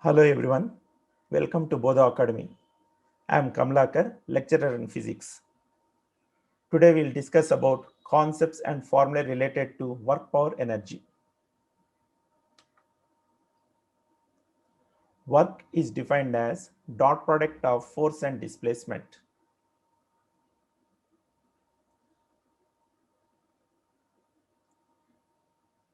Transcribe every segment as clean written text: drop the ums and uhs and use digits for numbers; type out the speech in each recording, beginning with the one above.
Hello everyone, welcome to Bodha Academy. I am Kamlakar, lecturer in physics. Today we will discuss about concepts and formulae related to work power energy. Work is defined as dot product of force and displacement.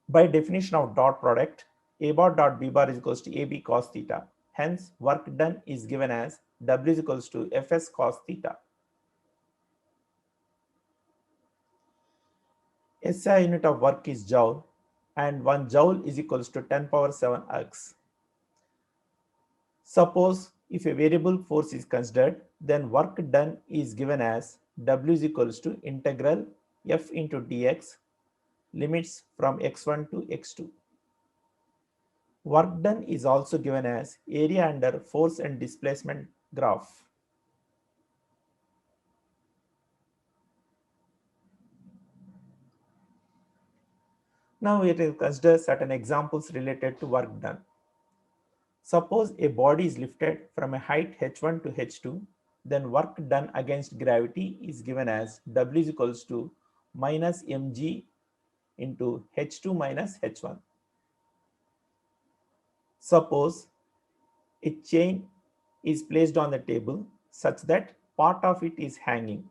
By definition of dot product, A bar dot B bar is equals to AB cos theta. Hence, work done is given as W is equals to Fs cos theta. SI unit of work is joule and 1 joule is equals to 10 power 7 arcs. Suppose if a variable force is considered, then work done is given as W is equals to integral F into dx limits from x1 to x2. Work done is also given as area under force and displacement graph. Now we will consider certain examples related to work done. Suppose a body is lifted from a height h1 to h2, then work done against gravity is given as W is equals to minus mg into h2 minus h1. Suppose a chain is placed on the table such that part of it is hanging.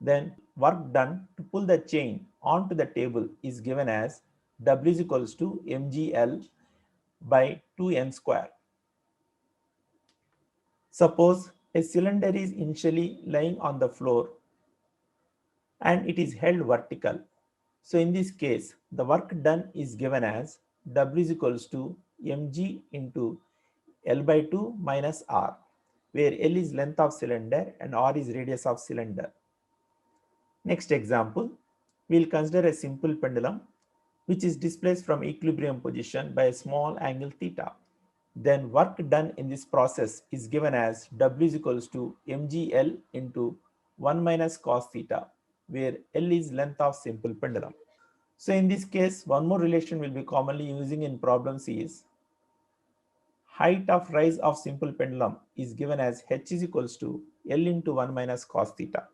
Then work done to pull the chain onto the table is given as W is equals to mgl by 2n square. Suppose a cylinder is initially lying on the floor and it is held vertical. So in this case, the work done is given as W is equals to mg into L by 2 minus R, where L is length of cylinder and R is radius of cylinder. Next example, we will consider a simple pendulum which is displaced from equilibrium position by a small angle theta. Then work done in this process is given as W is equals to mgl into 1 minus cos theta, where L is length of simple pendulum. So in this case, one more relation will be commonly using in problems is height of rise of simple pendulum is given as h is equals to L into 1 minus cos theta.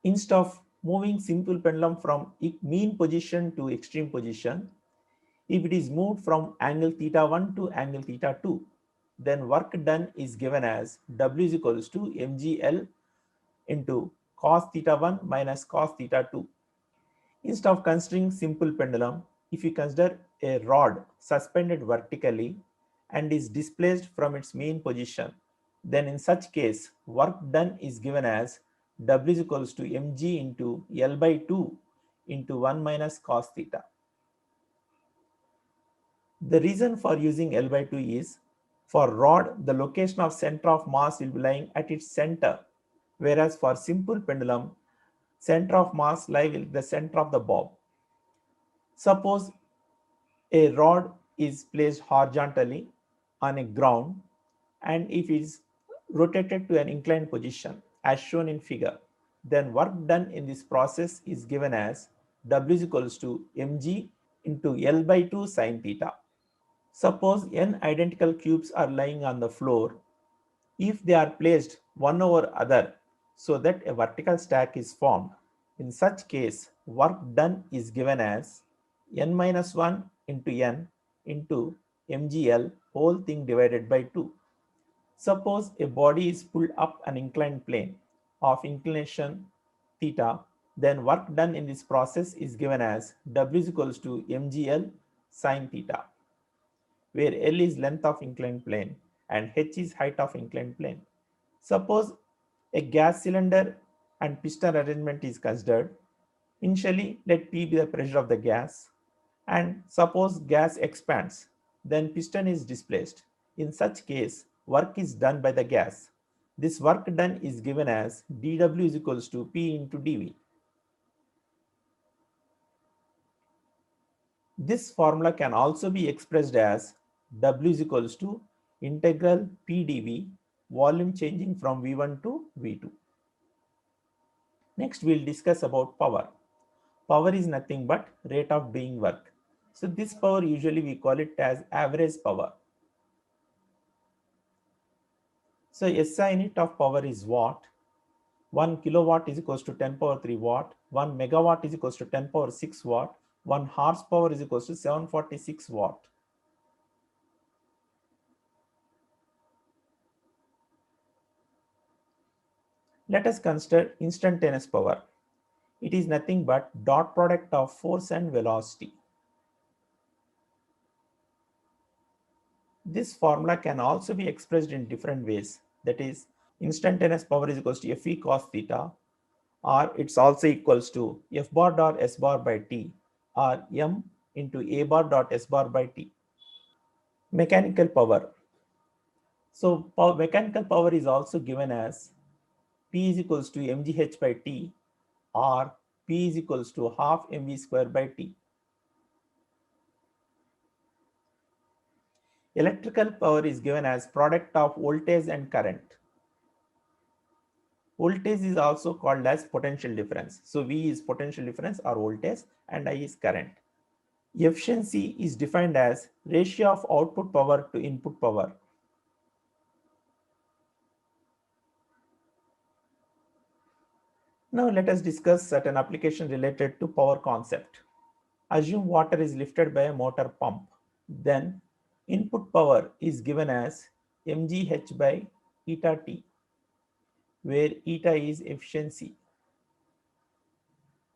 Instead of moving simple pendulum from mean position to extreme position, if it is moved from angle theta 1 to angle theta 2, then work done is given as W is equals to mgl into cos theta 1 minus cos theta 2. Instead of considering simple pendulum, if you consider a rod suspended vertically and is displaced from its mean position, then in such case, work done is given as W is equals to mg into L by 2 into 1 minus cos theta. The reason for using L by 2 is for rod, the location of center of mass will be lying at its center, whereas for simple pendulum, center of mass lies in the center of the bob. Suppose a rod is placed horizontally on a ground and if it is rotated to an inclined position as shown in figure, then work done in this process is given as W is equals to mg into L by 2 sine theta. Suppose n identical cubes are lying on the floor. If they are placed one over other so that a vertical stack is formed, in such case work done is given as n minus 1 into n into mgl whole thing divided by 2. Suppose a body is pulled up an inclined plane of inclination theta, then work done in this process is given as W is equals to mgl sine theta, where L is length of inclined plane and h is height of inclined plane. Suppose a gas cylinder and piston arrangement is considered. Initially, let P be the pressure of the gas, and suppose gas expands, then piston is displaced. In such case, work is done by the gas. This work done is given as dW is equals to P into dV. This formula can also be expressed as W is equals to integral P dV, volume changing from V1 to V2. Next, we'll discuss about power. Power is nothing but rate of doing work. So this power usually we call it as average power. So SI unit of power is watt. 1 kilowatt is equals to 10 power 3 watt. 1 megawatt is equals to 10 power 6 watt. 1 horsepower is equals to 746 watt. Let us consider instantaneous power. It is nothing but dot product of force and velocity. This formula can also be expressed in different ways. That is, instantaneous power is equals to Fe cos theta, or it's also equals to F bar dot S bar by T, or M into A bar dot S bar by T. Mechanical power. So mechanical power is also given as P is equals to mgh by T, or P is equals to half mv square by T. Electrical power is given as product of voltage and current. Voltage is also called as potential difference. So V is potential difference or voltage and I is current. Efficiency is defined as ratio of output power to input power. Now let us discuss certain application related to power concept. Assume water is lifted by a motor pump. Then input power is given as mgh by eta T, where eta is efficiency.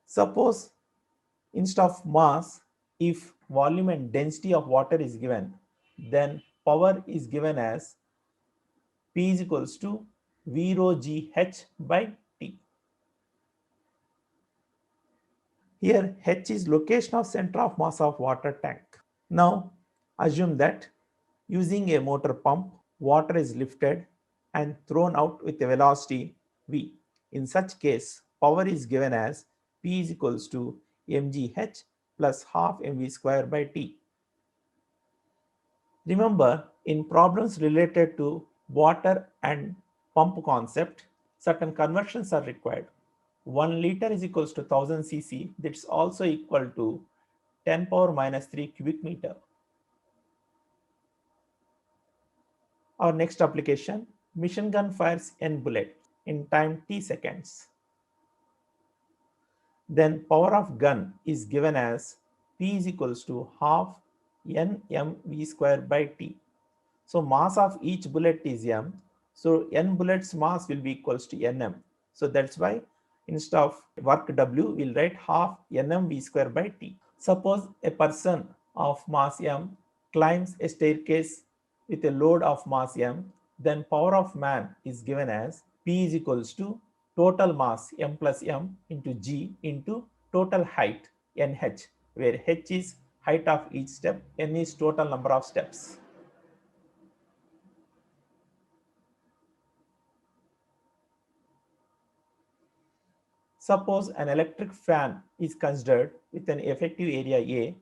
Suppose instead of mass, if volume and density of water is given, then power is given as P is equals to V rho G H by T. Here H is location of center of mass of water tank. Now assume that using a motor pump, water is lifted and thrown out with a velocity V. In such case, power is given as P is equals to mgh plus half mv square by T. Remember, in problems related to water and pump concept, certain conversions are required. 1 liter is equals to 1000 cc. That's also equal to 10 power minus 3 cubic meter. Our next application, machine gun fires n bullet in time t seconds. Then power of gun is given as P is equals to half n m v square by T. So mass of each bullet is m. So n bullets mass will be equals to nm. So that's why instead of work W, we'll write half nm v square by T. Suppose a person of mass m climbs a staircase with a load of mass m, then power of man is given as P is equals to total mass m plus m into g into total height nh, where h is height of each step, n is total number of steps. Suppose an electric fan is considered with an effective area A,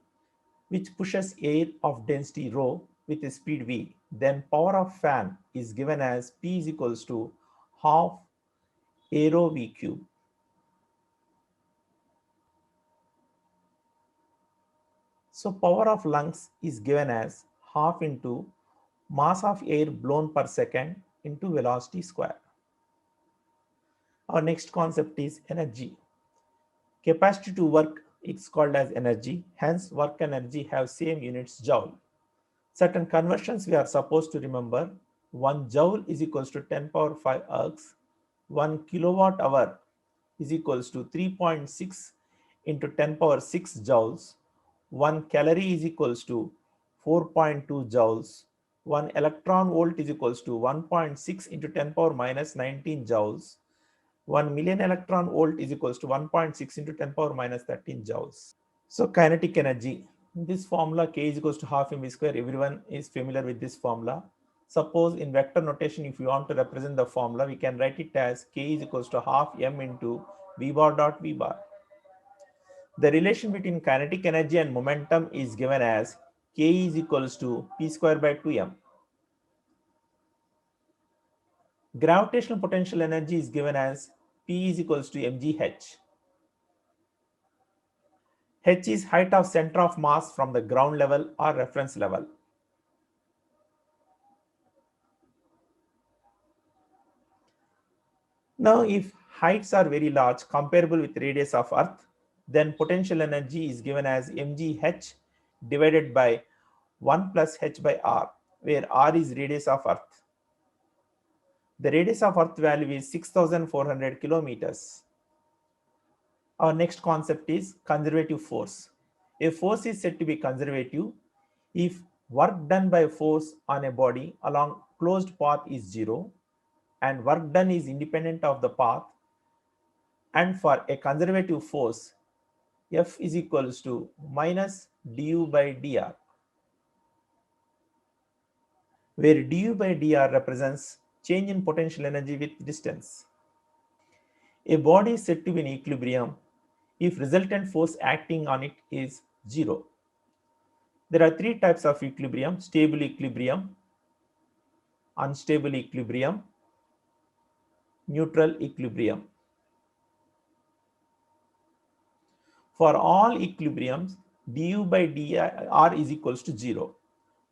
which pushes air of density rho with a speed v. Then power of fan is given as P is equals to half A rho v cube. So power of lungs is given as half into mass of air blown per second into velocity square. Our next concept is energy. Capacity to work is called as energy, hence work energy have same units joule. Certain conversions we are supposed to remember. 1 joule is equals to 10 power 5 ergs. 1 kilowatt hour is equals to 3.6 into 10 power 6 joules. 1 calorie is equals to 4.2 joules. 1 electron volt is equals to 1.6 into 10 power minus 19 joules. 1 million electron volt is equals to 1.6 into 10 power minus 13 joules. So kinetic energy, this formula K is equals to half mv square, everyone is familiar with this formula. Suppose in vector notation, if you want to represent the formula, we can write it as K is equals to half m into v bar dot v bar. The relation between kinetic energy and momentum is given as K is equals to p square by 2m. Gravitational potential energy is given as P is equals to mgh. H is height of center of mass from the ground level or reference level. Now, if heights are very large, comparable with radius of Earth, then potential energy is given as mgh divided by 1 plus h by r, where r is radius of Earth. The radius of Earth value is 6,400 kilometers. Our next concept is conservative force. A force is said to be conservative if work done by force on a body along closed path is zero and work done is independent of the path, and for a conservative force F is equals to minus du by dr, where du by dr represents change in potential energy with distance. A body is said to be in equilibrium if resultant force acting on it is zero. There are three types of equilibrium: stable equilibrium, unstable equilibrium, neutral equilibrium. For all equilibriums, du by dr is equals to 0.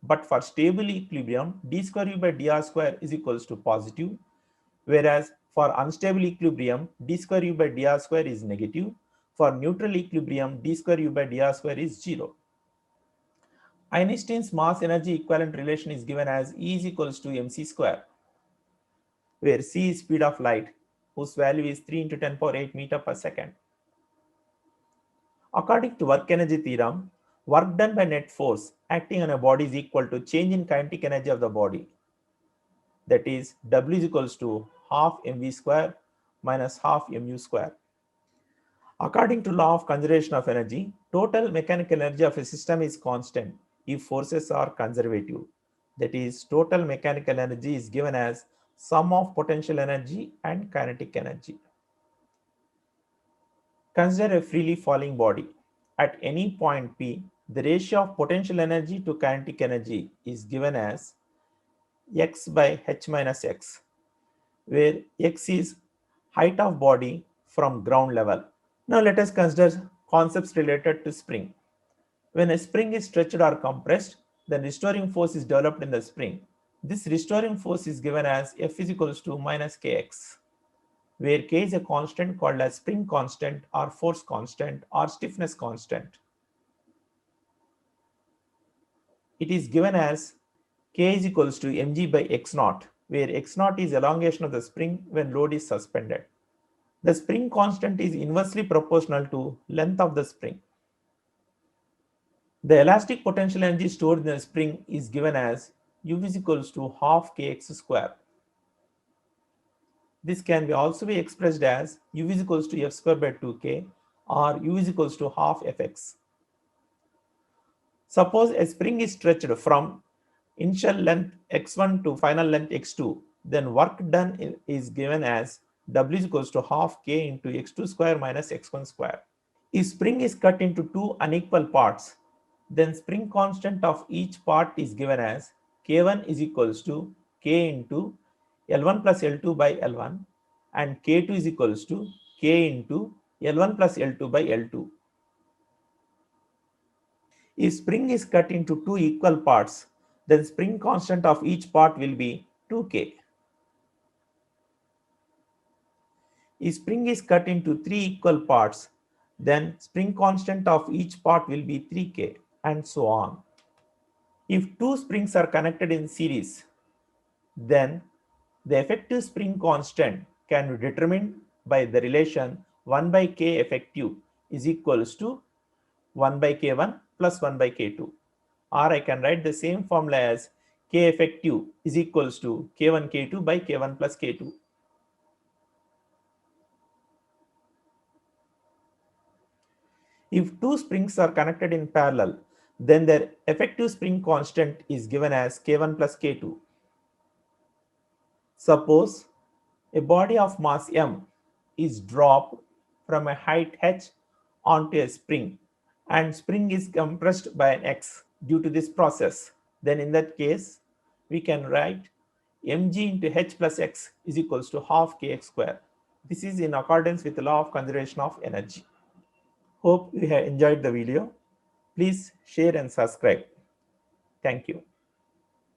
But for stable equilibrium, d square u by dr square is equals to positive, whereas for unstable equilibrium, d square u by dr square is negative. For neutral equilibrium, d square u by dr square is 0. Einstein's mass energy equivalent relation is given as E is equals to mc square, where c is speed of light, whose value is 3 into 10 power 8 meter per second. According to work energy theorem, work done by net force acting on a body is equal to change in kinetic energy of the body. That is, W is equals to half mv square minus half mu square. According to law of conservation of energy, total mechanical energy of a system is constant if forces are conservative. That is, total mechanical energy is given as sum of potential energy and kinetic energy. Consider a freely falling body. At any point P, the ratio of potential energy to kinetic energy is given as x by h minus x, where x is height of body from ground level. Now let us consider concepts related to spring. When a spring is stretched or compressed, then restoring force is developed in the spring. This restoring force is given as F is equals to minus kx, where k is a constant called as spring constant or force constant or stiffness constant. It is given as k is equals to mg by x naught, where x naught is elongation of the spring when load is suspended. The spring constant is inversely proportional to length of the spring. The elastic potential energy stored in the spring is given as U is equals to half kx square. This can be also be expressed as U is equals to f square by 2k or U is equals to half fx. Suppose a spring is stretched from initial length x1 to final length x2, then work done is given as W is equals to half k into x2 square minus x1 square. If spring is cut into two unequal parts, then spring constant of each part is given as K1 is equals to K into L1 plus L2 by L1 and K2 is equals to K into L1 plus L2 by L2. If spring is cut into two equal parts, then spring constant of each part will be 2K. If spring is cut into three equal parts, then spring constant of each part will be 3K and so on. If two springs are connected in series, then the effective spring constant can be determined by the relation 1 by k effective is equals to 1 by k1 plus 1 by k2. Or I can write the same formula as k effective is equals to k1 k2 by k1 plus k2. If two springs are connected in parallel, then their effective spring constant is given as k1 plus k2. Suppose a body of mass m is dropped from a height h onto a spring and spring is compressed by an x due to this process. Then in that case, we can write mg into h plus x is equals to half kx square. This is in accordance with the law of conservation of energy. Hope you have enjoyed the video. Please share and subscribe. Thank you.